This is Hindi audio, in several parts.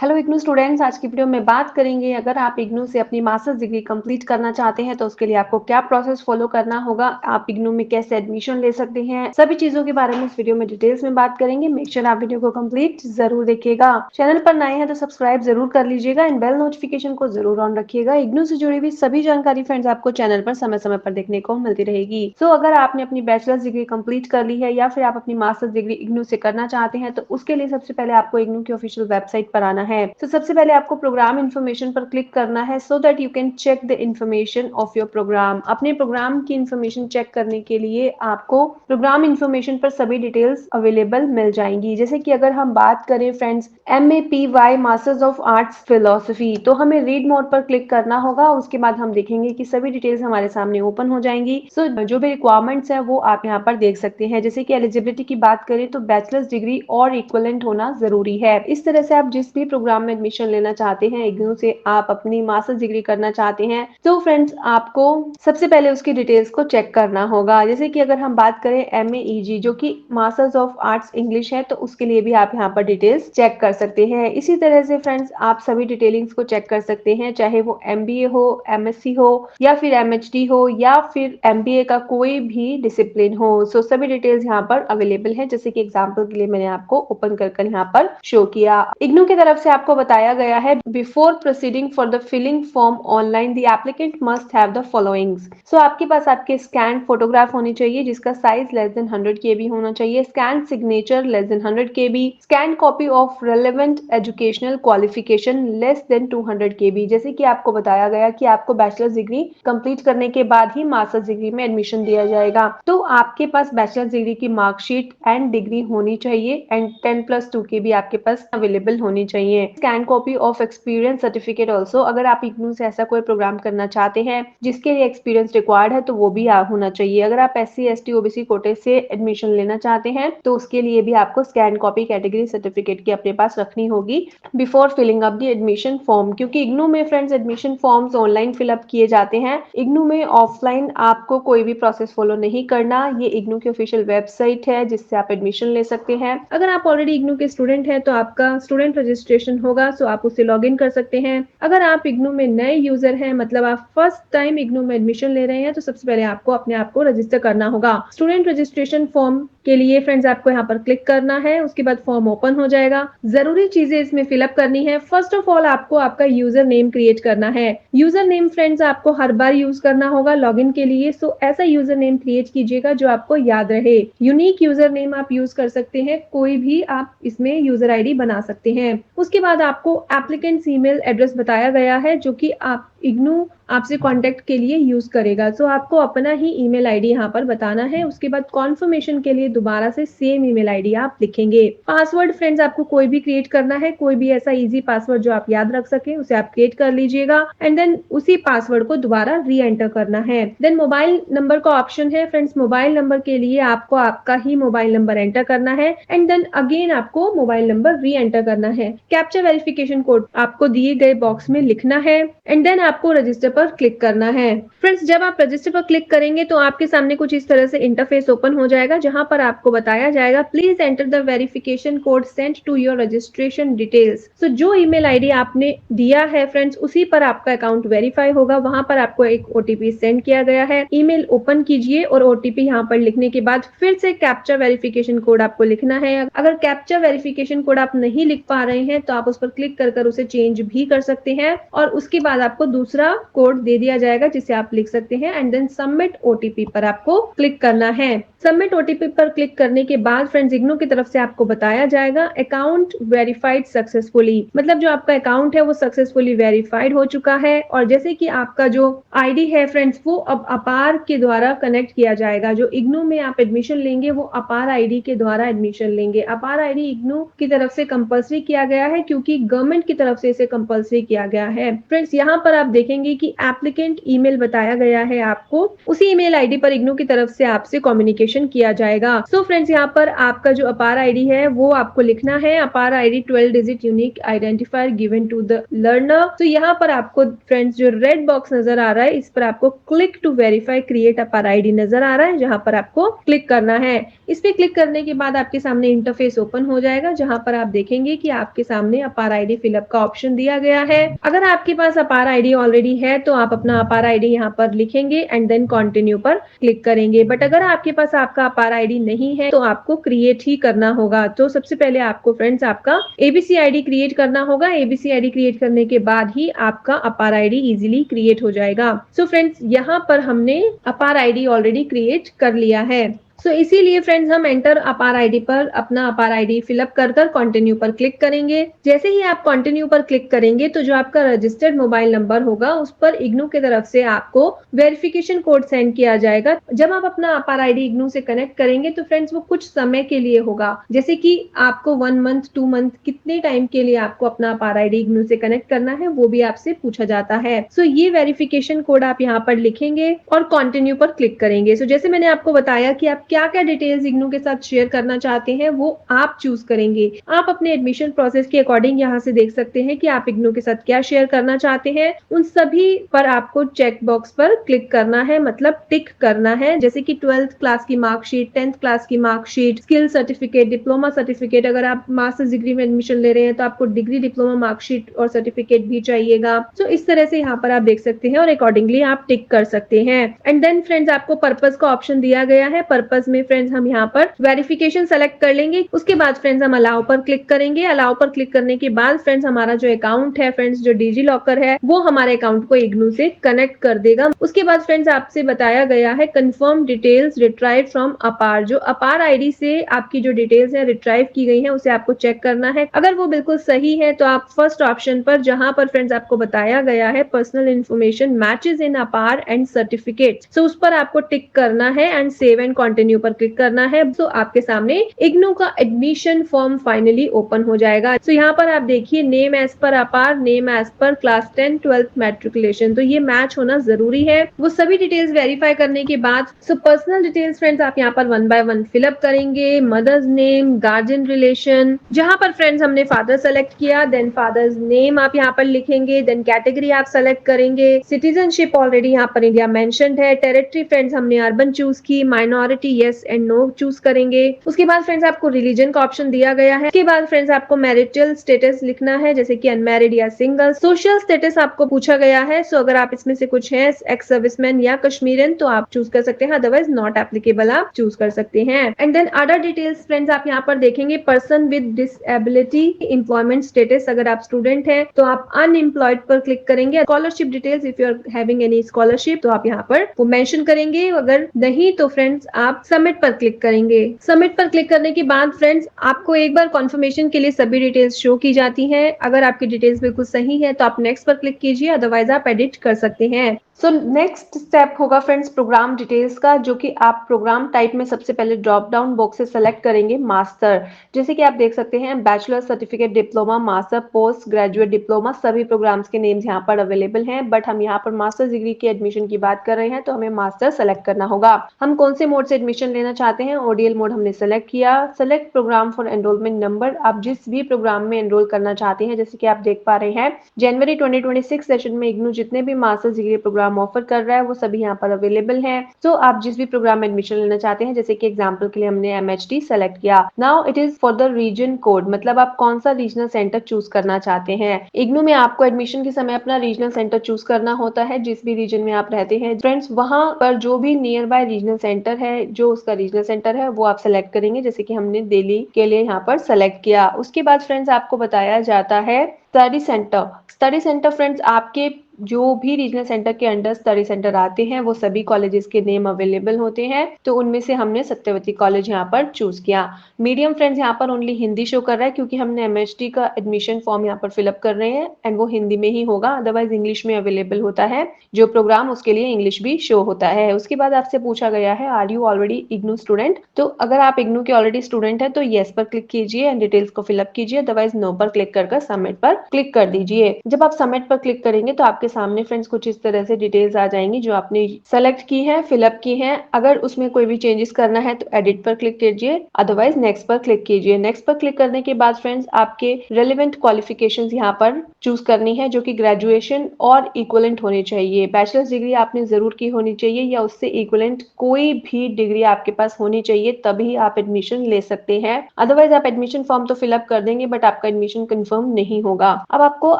हेलो इग्नू स्टूडेंट्स, आज की वीडियो में बात करेंगे अगर आप इग्नू से अपनी मास्टर्स डिग्री कंप्लीट करना चाहते हैं तो उसके लिए आपको क्या प्रोसेस फॉलो करना होगा, आप इग्नू में कैसे एडमिशन ले सकते हैं, सभी चीजों के बारे में इस वीडियो में डिटेल्स में बात करेंगे। मेक श्योर आप वीडियो को कंप्लीट जरूर देखिएगा। चैनल पर नए हैं तो सब्सक्राइब जरूर कर लीजिएगा एंड बेल नोटिफिकेशन को जरूर ऑन रखिएगा। इग्नू से जुड़ी हुई सभी जानकारी फ्रेंड्स आपको चैनल पर समय समय पर देखने को मिलती रहेगी। सो अगर आपने अपनी बैचलर्स डिग्री कंप्लीट कर ली है या फिर आप अपनी मास्टर्स डिग्री इग्नू से करना चाहते हैं तो उसके लिए सबसे पहले आपको इग्नू की ऑफिशियल वेबसाइट पर आना है। तो सबसे पहले आपको प्रोग्राम इन्फॉर्मेशन पर क्लिक करना है so that you can check the information of your programme. अपने प्रोग्राम की इन्फॉर्मेशन चेक करने के लिए आपको प्रोग्राम इन्फॉर्मेशन पर सभी डिटेल्स अवेलेबल मिल जाएंगी। जैसे कि अगर हम बात करें friends MAPY masters of arts philosophy, तो हमें रीड मोड पर क्लिक करना होगा। उसके बाद हम देखेंगे कि सभी डिटेल्स हमारे सामने ओपन हो जाएंगी। सो जो भी रिक्वायरमेंट्स है वो आप यहाँ पर देख सकते हैं। जैसे कि एलिजिबिलिटी की बात करें तो बैचलर्स डिग्री और इक्विवेलेंट होना जरूरी है। इस तरह से आप जिस भी प्रोग्राम में एडमिशन लेना चाहते हैं, इग्नू से आप अपनी मास्टर्स डिग्री करना चाहते हैं, तो फ्रेंड्स आपको सबसे पहले उसकी डिटेल्स को चेक करना होगा। जैसे कि अगर हम बात करें MAEG जो कि मास्टर्स ऑफ आर्ट्स इंग्लिश है, तो उसके लिए भी आप यहाँ पर डिटेल्स चेक कर सकते हैं। इसी तरह से फ्रेंड्स आप सभी डिटेलिंग्स को चेक कर सकते हैं, चाहे वो MBA हो, MSc हो या फिर MHD हो या फिर MBA का कोई भी डिसिप्लिन हो। सो सभी डिटेल्स यहाँ पर अवेलेबल है। जैसे कि एग्जाम्पल के लिए मैंने आपको ओपन कर यहाँ पर शो किया। इग्नू की तरफ से आपको बताया गया है before proceeding for the filling form online the applicant must have the followings. So आपके पास आपके स्कैन फोटोग्राफ होनी चाहिए जिसका साइज लेस देन 100 KB होना चाहिए, scan signature less than 100 KB, scan copy of relevant educational qualification less than 200 KB। जैसे कि आपको बताया गया कि आपको बैचलर्स डिग्री कंप्लीट करने के बाद ही मास्टर्स डिग्री में एडमिशन दिया जाएगा, तो आपके पास बैचलर्स डिग्री की मार्कशीट एंड डिग्री होनी चाहिए एंड 10+2 की भी आपके पास अवेलेबल होनी चाहिए। Scan copy of experience certificate also, अगर आप इग्नू से ऐसा कोई प्रोग्राम करना चाहते हैं जिसके लिए एक्सपीरियंस रिक्वायर्ड है तो वो भी होना चाहिए। अगर आप SC ST OBC कोटे से एडमिशन लेना चाहते हैं तो उसके लिए भी आपको स्कैन कॉपी कैटेगरी सर्टिफिकेट की अपने पास रखनी होगी before filling up the admission form. क्योंकि इग्नू में friends admission forms online fill up किए जाते हैं, इग्नू में ऑफलाइन आपको कोई भी प्रोसेस फॉलो नहीं करना। ये इग्नू की ऑफिशियल वेबसाइट है जिससे आप एडमिशन ले सकते हैं। अगर आप ऑलरेडी इग्नू के स्टूडेंट हैं तो आपका स्टूडेंट रजिस्ट्रेशन होगा, सो आप उससे लॉग इन कर सकते हैं। अगर आप इग्नू में नए यूजर हैं, मतलब आप फर्स्ट टाइम इग्नू में एडमिशन ले रहे हैं, तो सबसे पहले आपको अपने आप को रजिस्टर करना होगा। स्टूडेंट रजिस्ट्रेशन फॉर्म के लिए फ्रेंड्स आपको यहाँ पर क्लिक करना है, उसके बाद फॉर्म ओपन हो जाएगा। जरूरी चीजें इसमें फिलअप करनी है। फर्स्ट ऑफ ऑल आपको आपका यूजर नेम क्रिएट करना है। यूजर नेम फ्रेंड्स आपको हर बार यूज करना होगा लॉगिन के लिए, सो ऐसा यूजर नेम क्रिएट कीजिएगा जो आपको याद रहे। यूनिक यूजर नेम आप यूज कर सकते हैं, कोई भी आप इसमें यूजर आईडी बना सकते हैं। उसके बाद आपको एप्लीकेंट्स ईमेल एड्रेस बताया गया है जो कि आप इग्नू आपसे कांटेक्ट के लिए यूज करेगा। सो आपको अपना ही ईमेल आईडी यहाँ पर बताना है। उसके बाद कॉन्फर्मेशन के लिए दोबारा से सेम ईमेल आईडी आप लिखेंगे। पासवर्ड फ्रेंड्स आपको कोई भी क्रिएट करना है, कोई भी ऐसा इजी पासवर्ड जो आप याद रख सके उसे आप क्रिएट कर लीजिएगा एंड देन उसी पासवर्ड को दोबारा री एंटर करना है। देन मोबाइल नंबर का ऑप्शन है फ्रेंड्स, मोबाइल नंबर के लिए आपको आपका ही मोबाइल नंबर एंटर करना है एंड देन अगेन आपको मोबाइल नंबर री एंटर करना है। कैप्चा वेरिफिकेशन कोड आपको दिए गए बॉक्स में लिखना है एंड देन आपको रजिस्टर पर क्लिक करना है। फ्रेंड्स जब आप रजिस्टर पर क्लिक करेंगे तो आपके सामने कुछ इस तरह से इंटरफेस ओपन हो जाएगा जहां पर आपको बताया जाएगा please enter the verification code sent to your registration details. So जो ईमेल आईडी आपने दिया है फ्रेंड्स उसी पर आपका अकाउंट वेरीफाई होगा। वहां पर आपको एक OTP सेंड किया गया है, ईमेल ओपन कीजिए और OTP यहाँ पर लिखने के बाद फिर से कैप्चा वेरिफिकेशन कोड आपको लिखना है। अगर कैप्चा वेरिफिकेशन कोड आप नहीं लिख पा रहे हैं तो आप उस पर क्लिक कर उसे चेंज भी कर सकते हैं और उसके बाद आपको दूसरा कोड दे दिया जाएगा जिसे आप लिख सकते हैं एंड देन सबमिट OTP पर आपको क्लिक करना है। सबमिट OTP पर क्लिक करने के बाद फ्रेंड्स इग्नू की तरफ से आपको बताया जाएगा अकाउंट वेरीफाइड सक्सेसफुली, मतलब जो आपका अकाउंट है वो सक्सेसफुली वेरीफाइड हो चुका है। और जैसे कि आपका जो आईडी है फ्रेंड्स वो अब अपार के द्वारा कनेक्ट किया जाएगा। जो इग्नू में आप एडमिशन लेंगे वो अपार आईडी के द्वारा एडमिशन लेंगे। अपार आईडी इग्नू की तरफ से कंपल्सरी किया गया है क्योंकि गवर्नमेंट की तरफ से इसे कंपल्सरी किया गया है। फ्रेंड्स यहाँ पर आप देखेंगे कि एप्लीकेंट ईमेल बताया गया है आपको, उसी ईमेल आईडी पर इग्नू की तरफ से आपसे कम्युनिकेशन किया जाएगा। सो फ्रेंड्स यहाँ पर आपका जो अपार आईडी है वो आपको लिखना है। APAAR ID 12 digit unique identifier given to the learner. तो यहाँ पर आपको फ्रेंड्स जो रेड बॉक्स नजर आ रहा है इस पर आपको क्लिक टू वेरीफाई क्रिएट अपार आईडी नजर आ रहा है, जहां पर आपको क्लिक करना है। इस पे क्लिक करने के बाद आपके सामने इंटरफेस ओपन हो जाएगा, जहां पर आप देखेंगे कि आपके सामने अपार आईडी फिलअप का ऑप्शन दिया गया है। अगर आपके पास अपार आईडी ऑलरेडी है तो आप अपना अपार आईडी यहाँ पर लिखेंगे एंड देन कंटिन्यू पर क्लिक करेंगे। बट अगर आपके पास आपका अपार आईडी नहीं है तो आपको क्रिएट ही करना होगा। तो सबसे पहले आपको फ्रेंड्स आपका एबीसी आईडी क्रिएट करना होगा। एबीसी आईडी क्रिएट करने के बाद ही आपका अपार आईडी इजीली क्रिएट हो जाएगा। सो फ्रेंड्स यहाँ पर हमने अपार आईडी ऑलरेडी क्रिएट कर लिया है। सो इसीलिए फ्रेंड्स हम एंटर अपार आईडी पर अपना अपार आईडी फिलअप कर कंटिन्यू पर क्लिक करेंगे। जैसे ही आप कंटिन्यू पर क्लिक करेंगे तो जो आपका रजिस्टर्ड मोबाइल नंबर होगा उस पर इग्नू की तरफ से आपको वेरिफिकेशन कोड सेंड किया जाएगा। जब आप अपना अपार आईडी इग्नू से कनेक्ट करेंगे तो फ्रेंड्स वो कुछ समय के लिए होगा, जैसे कि आपको 1 मंथ 2 मंथ कितने टाइम के लिए आपको अपना अपार आईडी इग्नू से कनेक्ट करना है वो भी आपसे पूछा जाता है। सो ये वेरिफिकेशन कोड आप यहाँ पर लिखेंगे और कंटिन्यू पर क्लिक करेंगे। सो जैसे मैंने आपको बताया कि आप क्या क्या डिटेल्स इग्नू के साथ शेयर करना चाहते हैं वो आप चूज करेंगे। आप अपने एडमिशन प्रोसेस के अकॉर्डिंग यहाँ से देख सकते हैं कि आप इग्नू के साथ क्या शेयर करना चाहते हैं। उन सभी पर आपको चेक बॉक्स पर क्लिक करना है, मतलब टिक करना है। जैसे कि 12th क्लास की मार्कशीट, 10th क्लास की marksheet, skill certificate, diploma certificate. अगर आप मास्टर्स डिग्री में एडमिशन ले रहे हैं तो आपको डिग्री, डिप्लोमा, मार्कशीट और सर्टिफिकेट भी चाहिएगा। तो इस तरह से यहाँ पर आप देख सकते हैं और अकॉर्डिंगली आप टिक कर सकते हैं। एंड देन फ्रेंड्स आपको पर्पस का ऑप्शन दिया गया है। पर्पस में फ्रेंड्स हम यहाँ पर वेरिफिकेशन सेलेक्ट कर लेंगे। उसके बाद फ्रेंड्स हम अलाउ पर क्लिक करेंगे। अलाउ पर क्लिक करने के बाद फ्रेंड्स हमारा जो अकाउंट है फ्रेंड्स, जो डिजी लॉकर है वो हमारे अकाउंट को इग्नू से कनेक्ट कर देगा। उसके बाद फ्रेंड्स आपसे बताया गया है कंफर्म डिटेल्स रिट्राइव फ्रॉम अपार। जो अपार आईडी से आपकी जो डिटेल्स है रिट्राइव की गई है उसे आपको चेक करना है। अगर वो बिल्कुल सही है तो आप फर्स्ट ऑप्शन पर, जहां पर फ्रेंड्स आपको बताया गया है पर्सनल इन्फॉर्मेशन मैचेस इन अपार एंड सर्टिफिकेट, सो उस पर आपको टिक करना है एंड सेव एंड कंटिन्यू पर क्लिक करना है। तो आपके सामने इग्नू का एडमिशन फॉर्म फाइनली ओपन हो जाएगा। तो यहाँ पर आप देखिए name as per APAAR, name as per class 10 12th matriculation, तो ये मैच होना जरूरी है। वो सभी डिटेल्स वेरीफाई करने के बाद सो पर्सनल डिटेल्स फ्रेंड्स आप यहाँ पर 1 बाय 1 फिलअप करेंगे। मदर्स नेम, गार्जियन रिलेशन, जहां पर फ्रेंड्स हमने फादर सेलेक्ट किया, देन फादर्स नेम आप यहाँ पर लिखेंगे। देन कैटेगरी आप सेलेक्ट करेंगे। सिटीजनशिप ऑलरेडी यहाँ पर इंडिया मेंशन्ड है। टेरिटरी फ्रेंड्स हमने अर्बन चूज की। Minority yes and know choose करेंगे। उसके बाद फ्रेंड्स आपको रिलीजन का ऑप्शन दिया गया है। उसके बाद फ्रेंड्स आपको मैरिटल स्टेटस लिखना है, जैसे कि अनमैरिड या सिंगल। सोशल स्टेटस आपको पूछा गया है। सो अगर आप इसमें से कुछ है, एक्स सर्विसमैन या कश्मीरियन, तो आप चूज कर सकते हैं, अदरवाइज नॉट एप्लीकेबल आप चूज कर सकते हैं। And then other details friends आप यहाँ पर देखेंगे person with disability, employment status. अगर आप स्टूडेंट है तो आप अनएम्प्लॉयड पर क्लिक करेंगे। Scholarship details, if you are having any scholarship तो आप यहाँ पर वो मेंशन करेंगे। अगर नहीं तो फ्रेंड्स आप सबमिट पर क्लिक करेंगे। सबमिट पर क्लिक करने के बाद फ्रेंड्स आपको एक बार कंफर्मेशन के लिए सभी डिटेल्स शो की जाती हैं। अगर आपकी डिटेल्स बिल्कुल सही है तो आप नेक्स्ट पर क्लिक कीजिए, अदरवाइज आप एडिट कर सकते हैं। सो नेक्स्ट स्टेप होगा फ्रेंड्स प्रोग्राम डिटेल्स का, जो कि आप प्रोग्राम टाइप में सबसे पहले ड्रॉप डाउन बॉक्स से सेलेक्ट करेंगे मास्टर। जैसे कि आप देख सकते हैं bachelor, certificate, diploma, master, post graduate diploma, सभी प्रोग्राम्स के नेम्स यहाँ पर अवेलेबल हैं। बट हम यहाँ पर मास्टर्स डिग्री के एडमिशन की बात कर रहे हैं तो हमें मास्टर सेलेक्ट करना होगा। हम कौन से मोड से एडमिशन लेना चाहते हैं, ओडीएल मोड हमने सेलेक्ट किया। Select programme for enrolment number, आप जिस भी प्रोग्राम में एनरोल करना चाहते हैं। जैसे कि आप देख पा रहे हैं जनवरी 2026 सेशन में इग्नू जितने भी मास्टर्स डिग्री प्रोग्राम ऑफर कर रहा है वो सभी यहाँ पर अवेलेबल हैं। तो आप जिस भी प्रोग्राम में एडमिशन लेना चाहते हैं, जैसे कि एग्जांपल के लिए हमने एमएचडी सेलेक्ट किया। Now it is for the region code, मतलब आप कौन सा रीजनल सेंटर चूज करना चाहते हैं। इग्नू में आपको एडमिशन के समय अपना रीजनल सेंटर चूज करना होता है, जिस भी रीजन में आप रहते हैं फ्रेंड्स। वहां पर जो भी नियर बाय रीजनल सेंटर है, जो उसका रीजनल सेंटर है वो आप सेलेक्ट करेंगे। जैसे कि हमने दिल्ली के लिए यहाँ पर सेलेक्ट किया। उसके बाद फ्रेंड्स आपको बताया जाता है study centre. Study centre friends आपके जो भी रीजनल सेंटर के अंडर स्टडी सेंटर आते हैं वो सभी कॉलेजेस के नेम अवेलेबल होते हैं। तो उनमें से हमने सत्यवती कॉलेज यहाँ पर चूज किया। मीडियम फ्रेंड्स यहाँ पर ओनली हिंदी शो कर रहा है, क्योंकि हमने एमएचडी का एडमिशन फॉर्म यहाँ पर फिलअप कर रहे हैं एंड वो हिंदी में ही होगा, अदरवाइज इंग्लिश में अवेलेबल होता है जो प्रोग्राम, उसके लिए इंग्लिश भी शो होता है। उसके बाद आपसे पूछा गया है are you already IGNOU student. तो अगर आप इग्नू के ऑलरेडी स्टूडेंट है तो येस पर क्लिक कीजिए एंड डिटेल्स को फिलअप कीजिए, अदरवाइज नो पर क्लिक कर सबमिट पर क्लिक कर दीजिए। जब आप सबमिट पर क्लिक करेंगे तो आपके आपके सामने फ्रेंड्स कुछ इस तरह से डिटेल्स आ जाएंगी जो आपने सेलेक्ट की है, फिलअप की है। अगर उसमें कोई भी चेंजेस करना है तो एडिट पर क्लिक कीजिए, अदरवाइज नेक्स्ट पर क्लिक कीजिए। नेक्स्ट पर क्लिक करने के बाद फ्रेंड्स आपके रेलिवेंट क्वालिफिकेशंस यहाँ पर चूज करनी है, जो कि ग्रेजुएशन और इक्वलेंट होनी चाहिए। बैचलर्स डिग्री आपने जरूर की होनी चाहिए या उससे इक्वलेंट कोई भी डिग्री आपके पास होनी चाहिए, तभी आप एडमिशन ले सकते हैं। अदरवाइज आप एडमिशन फॉर्म तो फिलअप कर देंगे बट आपका एडमिशन कंफर्म नहीं होगा। अब आपको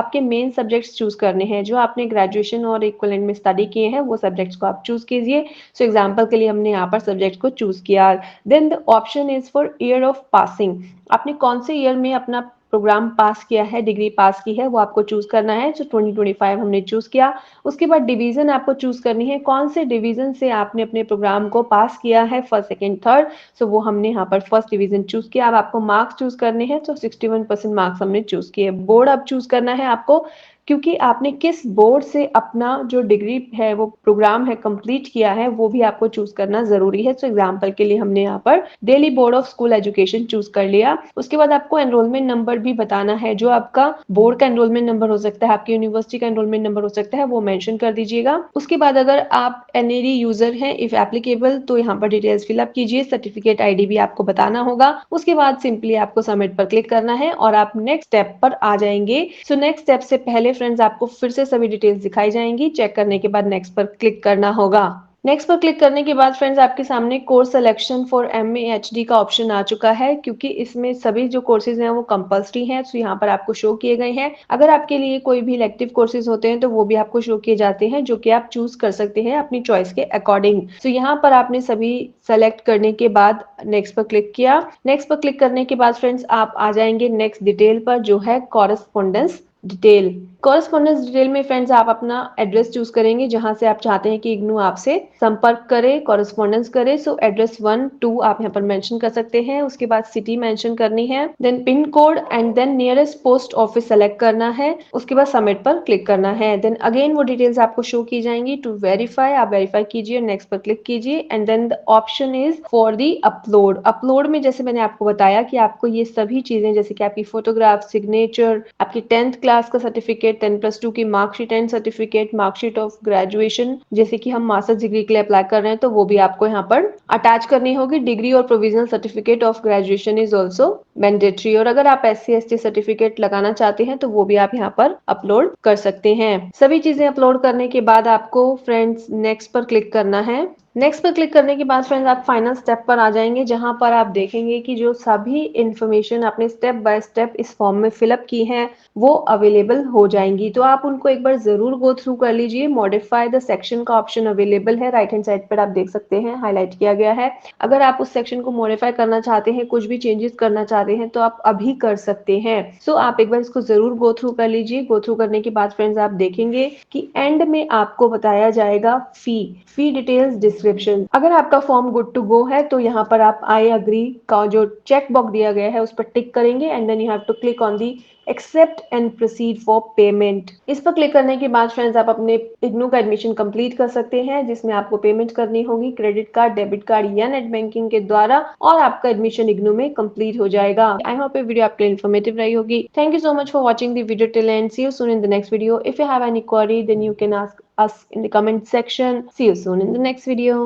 आपके मेन सब्जेक्ट्स चूज करने हैं जो आपने ग्रेजुएशन और इक्वलेंट में स्टडी किए हैं, वो सब्जेक्ट्स को आप चूज कीजिए। सो एग्जाम्पल के लिए हमने यहाँ पर सब्जेक्ट को चूज किया। Then the option is for year of passing. आपने कौन से ईयर में अपना प्रोग्राम पास किया है, डिग्री पास की है, वो आपको चूज करना है। जो 2025 हमने चूज किया। उसके बाद डिवीजन आपको चूज करनी है, कौन से डिवीजन से आपने अपने प्रोग्राम को पास किया है, फर्स्ट सेकंड थर्ड। सो वो हमने यहाँ पर फर्स्ट डिवीजन चूज किया। अब आपको मार्क्स चूज करने हैं, तो 61% मार्क्स हमने चूज किए। बोर्ड अब चूज करना है आपको, क्योंकि आपने किस बोर्ड से अपना जो डिग्री है, वो प्रोग्राम है, कंप्लीट किया है, वो भी आपको चूज करना जरूरी है। सो एग्जाम्पल के लिए हमने यहाँ पर Delhi board of school education choose कर लिया। उसके बाद आपको एनरोलमेंट नंबर भी बताना है, जो आपका बोर्ड का एनरोलमेंट नंबर हो सकता है, आपकी यूनिवर्सिटी का एनरोलमेंट नंबर हो सकता है, वो मेंशन कर दीजिएगा। उसके बाद अगर आप एनएडी यूजर हैं, इफ एप्लीकेबल, तो यहाँ पर डिटेल्स फिलअप कीजिए। सर्टिफिकेट आईडी भी आपको बताना होगा। उसके बाद सिंपली आपको सबमिट पर क्लिक करना है और आप नेक्स्ट स्टेप पर आ जाएंगे। सो नेक्स्ट स्टेप से पहले फ्रेंड्स आपको फिर से सभी डिटेल्स दिखाई जाएंगी। चेक करने के बाद नेक्स्ट पर क्लिक करना होगा। नेक्स्ट पर क्लिक करने के बाद फ्रेंड्स आपके सामने कोर्स सिलेक्शन फॉर MA/HD का ऑप्शन आ चुका है, क्योंकि इसमें सभी जो कोर्सेज हैं वो कंपल्सरी हैं। तो यहाँ पर आपको शो किए गए हैं। अगर आपके लिए कोई भी इलेक्टिव कोर्सेज होते हैं तो वो भी आपको शो किए जाते हैं, जो कि आप चूज कर सकते हैं अपनी चॉइस के अकॉर्डिंग। तो यहाँ पर आपने सभी सेलेक्ट करने के बाद नेक्स्ट पर क्लिक किया। नेक्स्ट पर क्लिक करने के बाद फ्रेंड्स आप आ जाएंगे नेक्स्ट डिटेल पर, जो है कॉरेस्पॉन्डेंस डिटेल। कॉरेस्पॉन्डेंस डिटेल में फ्रेंड्स आप अपना एड्रेस चूज करेंगे, जहां से आप चाहते हैं कि इग्नू आपसे संपर्क करे, कॉरेस्पॉन्डेंस करे। सो एड्रेस 1 2 आप यहाँ पर मेंशन कर सकते हैं। उसके बाद सिटी मेंशन करनी है, then pin code and then nearest post office select करना है। उसके बाद सबमिट पर क्लिक करना है। देन अगेन वो डिटेल्स आपको शो की जाएंगी। टू वेरीफाई आप वेरीफाई कीजिए, नेक्स्ट पर क्लिक कीजिए and then the option is for the upload. Upload में जैसे मैंने आपको बताया कि आपको ये सभी चीजें, जैसे कि आपकी फोटोग्राफ, सिग्नेचर, आपकी 10th क्लास का सर्टिफिकेट, 10+2 की marksheet and certificate, marksheet of graduation, जैसे कि हम मास्टर्स डिग्री के लिए अप्लाई कर रहे हैं तो वो भी आपको यहाँ पर अटैच करनी होगी। डिग्री और provisional certificate of graduation is also mandatory. और अगर आप SC/ST सर्टिफिकेट लगाना चाहते हैं तो वो भी आप यहाँ पर अपलोड कर सकते हैं। सभी चीजें अपलोड करने के बाद आपको फ्रेंड्स नेक्स्ट पर क्लिक करना है। नेक्स्ट पर क्लिक करने के बाद फ्रेंड्स आप फाइनल स्टेप पर आ जाएंगे, जहां पर आप देखेंगे कि जो सभी इंफॉर्मेशन आपने स्टेप बाय स्टेप इस फॉर्म में फिलअप की है वो अवेलेबल हो जाएंगी। तो आप उनको एक बार जरूर गो थ्रू कर लीजिए। मॉडिफाई द सेक्शन का ऑप्शन अवेलेबल है, राइट हैंड साइड पर आप देख सकते हैं, हाईलाइट किया गया है। अगर आप उस सेक्शन को मॉडिफाई करना चाहते हैं, कुछ भी चेंजेस करना चाहते हैं, तो आप अभी कर सकते हैं। सो आप एक बार इसको जरूर गो थ्रू कर लीजिए। गो थ्रू करने के बाद फ्रेंड्स आप देखेंगे कि एंड में आपको बताया जाएगा फी डिटेल्स डिस्क्रिप्शन। अगर आपका फॉर्म गुड टू गो है तो यहाँ पर आप आई अग्री का जो चेक बॉक्स दिया गया है उस पर टिक करेंगे and then you have to click on the accept and proceed for payment. इस पर क्लिक करने के बाद फ्रेंड्स आप अपने इग्नू का एडमिशन कंप्लीट कर सकते हैं, जिसमें आपको पेमेंट करनी होगी क्रेडिट कार्ड, डेबिट कार्ड या नेट बैंकिंग के द्वारा, और आपका एडमिशन इग्नू में कंप्लीट हो जाएगा। आई होप ये वीडियो आपके लिए इन्फॉर्मेटिव रही होगी। Thank you so much for watching the video till end. See you soon in the next video. If you have any query then you can ask us in the comment section. See you soon in the next video.